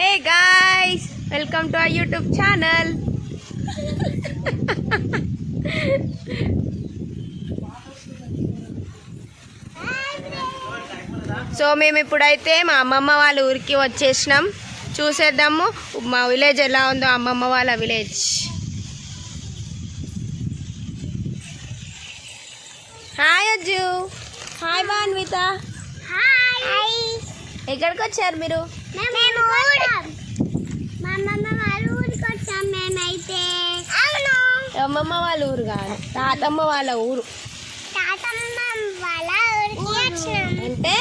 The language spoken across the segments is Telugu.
Hey guys, welcome to our YouTube channel. So మేము ఇప్పుడైతే మా అమ్మమ్మ వాళ్ళ ఊరికి వచ్చేసినాం. చూసేద్దాము మా విలేజ్ ఎలా ఉందో, అమ్మమ్మ వాళ్ళ village. Hi Ajju. Hi Banvitha. Hi. ఎక్కడికి వచ్చారు మీరు? అమ్మమ్మ వాళ్ళ ఊరు కాదు, తాతమ్మ వాళ్ళ ఊరు. అంటే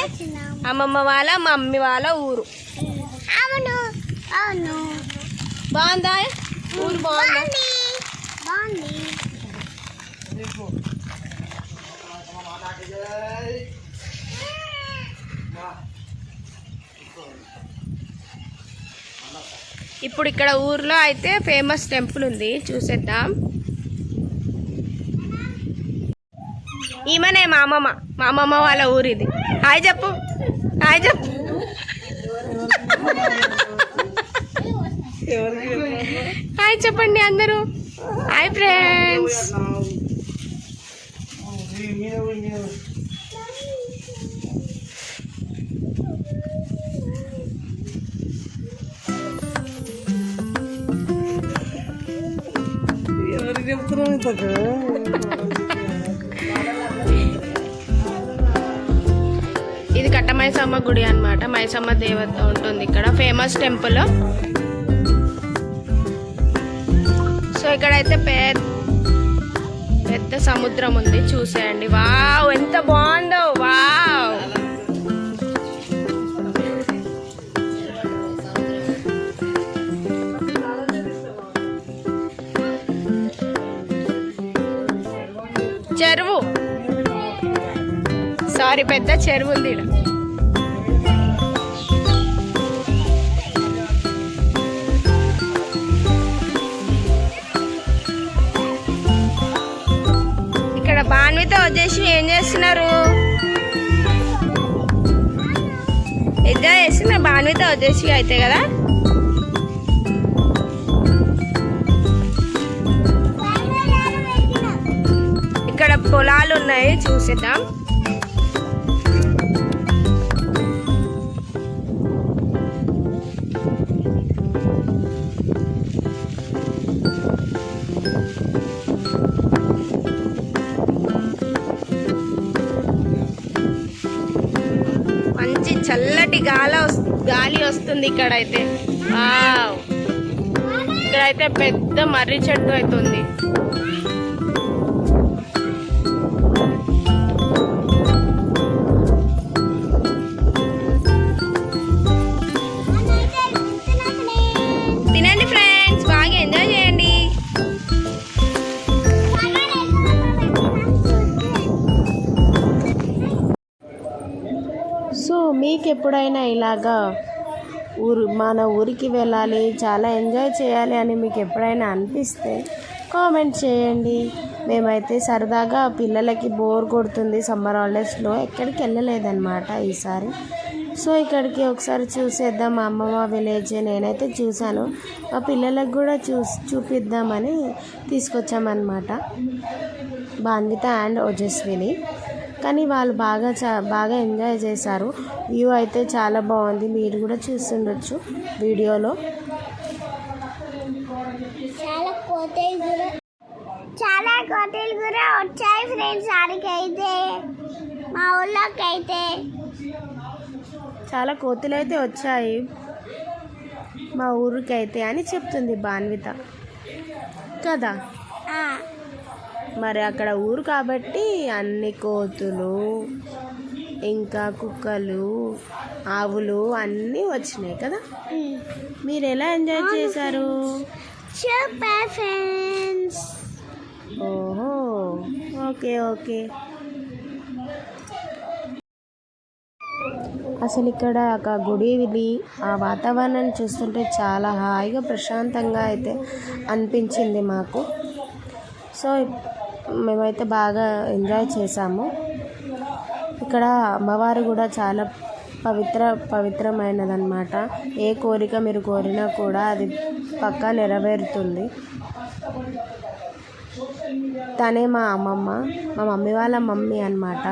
అమ్మమ్మ వాళ్ళ మమ్మీ వాళ్ళ ఊరు. అవును అవును. బాగుందా ఊరు? బాగుందా? ఇప్పుడు ఇక్కడ ఊర్లో అయితే ఫేమస్ టెంపుల్ ఉంది, చూసేద్దాం. ఈమెనే మా అమ్మమ్మ వాళ్ళ ఊరు ఇది. హాయ్ చెప్పు, హాయ్ చెప్పు. హాయ్ చెప్పండి అందరూ. Hi friends. ఇది కట్ట మైసమ్మ గుడి అన్నమాట. మైసమ్మ దేవత ఉంటుంది ఇక్కడ, ఫేమస్ టెంపుల్. సో ఇక్కడైతే పెద్ద సముద్రం ఉంది, చూసేయండి. వావ్, ఎంత బాగుందో. వావ్, చెరువు, సారీ, పెద్ద చెరువు ఉంది ఇక్కడ. ఇక్కడ బాన్విత వచ్చేసి ఏం చేస్తున్నారు? ఎంజాయ్ చేస్తున్నారు. బాన్విత వచ్చేసి అయితే కదా. ఇక్కడ పొలాలు ఉన్నాయి, చూసేద్దాం. మంచి చల్లటి గాలి వస్తుంది ఇక్కడైతే. వావ్, ఇక్కడైతే పెద్ద మర్రి చెట్టు అయితే ఉంది. తినండి ఫ్రెండ్స్, బాగా ఎంజాయ్ చేయండి. సో మీకు ఎప్పుడైనా ఇలాగా మన ఊరికి వెళ్ళాలి, చాలా ఎంజాయ్ చేయాలి అని మీకు ఎప్పుడైనా అనిపిస్తే కామెంట్ చేయండి. మేమైతే సరదాగా పిల్లలకి బోర్ కొడుతుంది, సమ్మర్ హాలిడేస్లో ఎక్కడికి వెళ్ళలేదన్నమాట ఈసారి. సో ఇక్కడికి ఒకసారి చూసేద్దాం. మా అమ్మమ్మ విలేజ్ నేనైతే చూశాను, మా పిల్లలకు కూడా చూపిద్దామని తీసుకొచ్చామన్నమాట, బాన్విత అండ్ ఓజస్విని. కానీ వాళ్ళు బాగా ఎంజాయ్ చేశారు. వ్యూ అయితే చాలా బాగుంది, మీరు కూడా చూస్తుండొచ్చు వీడియోలో. చాలా కోటలు కూడా వచ్చాయి ఫ్రెండ్స్. ఆడికైతే మా ఊళ్ళోకి అయితే చాలా కోతులు అయితే వచ్చాయి మా ఊరికైతే అని చెప్తుంది బాన్విత కదా. మరి అక్కడ ఊరు కాబట్టి అన్ని కోతులు, ఇంకా కుక్కలు, ఆవులు అన్నీ వచ్చినాయి కదా. మీరు ఎలా ఎంజాయ్ చేశారు? Super friends. ఓహో, ఓకే ఓకే. అసలు ఇక్కడ ఒక గుడి, ఆ వాతావరణాన్ని చూస్తుంటే చాలా హాయిగా ప్రశాంతంగా అయితే అనిపించింది మాకు. సో మేమైతే బాగా ఎంజాయ్ చేసాము. ఇక్కడ అమ్మవారు కూడా చాలా పవిత్రమైనదన్నమాట. ఏ కోరిక మీరు కోరినా కూడా అది పక్కా నెరవేరుతుంది. తనే మా అమ్మమ్మ, మా మమ్మీ వాళ్ళ మమ్మీ అన్నమాట.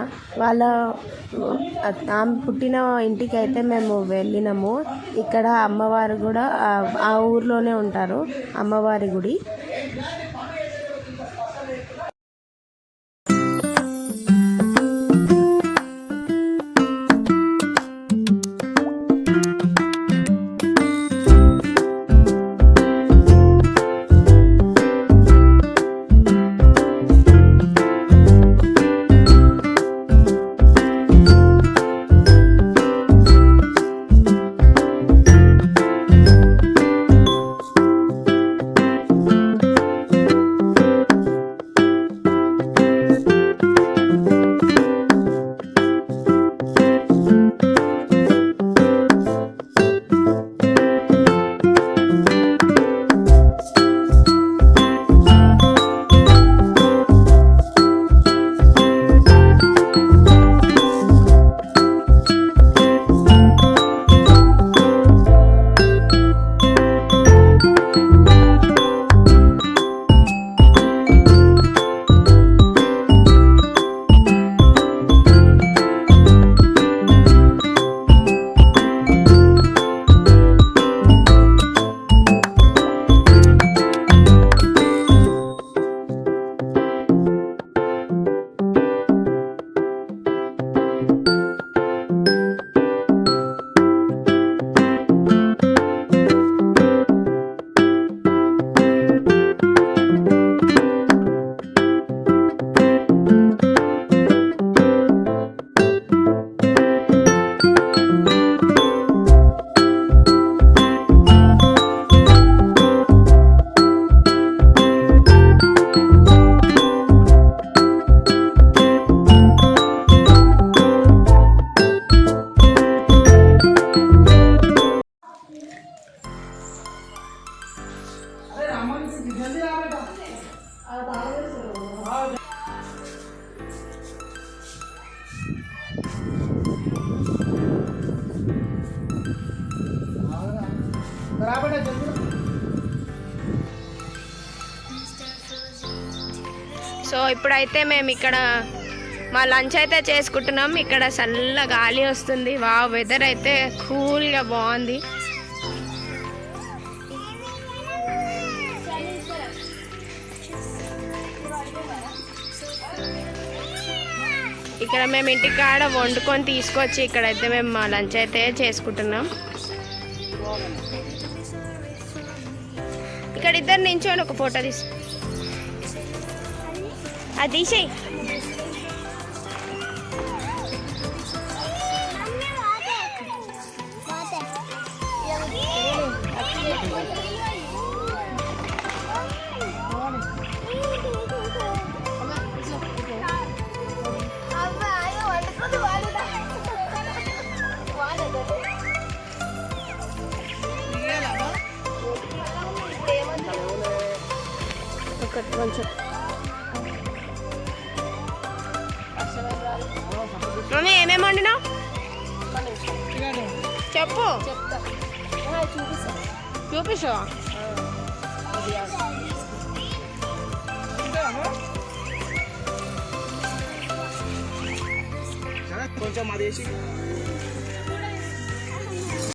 ఆమె పుట్టిన ఇంటికి అయితే మేము వెళ్ళినాము. ఇక్కడ అమ్మవారు కూడా ఆ ఊర్లోనే ఉంటారు, అమ్మవారి గుడి. సో ఇప్పుడైతే మేము ఇక్కడ మా లంచ్ అయితే చేసుకుంటున్నాం. ఇక్కడ చల్ల గాలి వస్తుంది. వెదర్ అయితే కూల్గా బాగుంది. ఇక్కడ మేము ఇంటికాడ వండుకొని తీసుకొచ్చి ఇక్కడైతే మేము మా లంచ్ అయితే చేసుకుంటున్నాం. ఇక్కడ ఇద్దరు నించోని ఒక ఫోటో తీసి అది తీసేయి. కొంచెం మమ్మీ ఏమేమి వండినావు చెప్పు. చూపిస్తా కొంచెం అదేసి